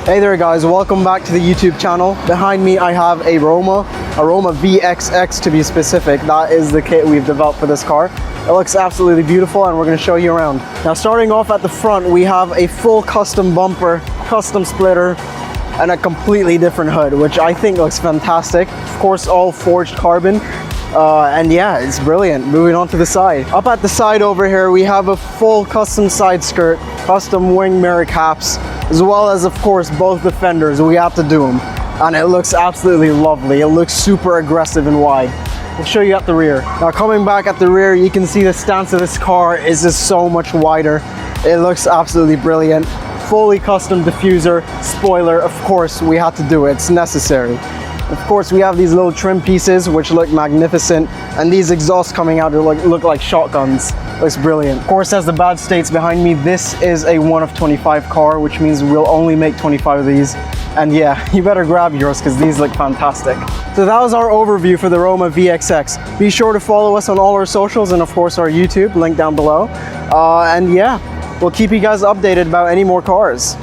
Hey there guys, welcome back to the YouTube channel. Behind me I have a Roma VXX to be specific. That is the kit we've developed for this car. It looks absolutely beautiful and we're going to show you around. Now starting off at the front, we have a full custom bumper, custom splitter, and a completely different hood, which I think looks fantastic. Of course, all forged carbon. And yeah, it's brilliant. Moving on to the side. Up at the side over here, we have a full custom side skirt, custom wing mirror caps, as well as, of course, both the fenders. We have to do them. And it looks absolutely lovely. It looks super aggressive and wide. I'll show you at the rear. Now coming back at the rear, you can see the stance of this car is just so much wider. It looks absolutely brilliant. Fully custom diffuser, spoiler, of course, we had to do it. It's necessary. Of course, we have these little trim pieces which look magnificent, and these exhausts coming out look like shotguns. Looks brilliant. Of course, as the badge states behind me, this is a 1 of 25 car, which means we'll only make 25 of these. And yeah, you better grab yours because these look fantastic. So that was our overview for the Roma VXX. Be sure to follow us on all our socials and of course our YouTube, link down below. And yeah, we'll keep you guys updated about any more cars.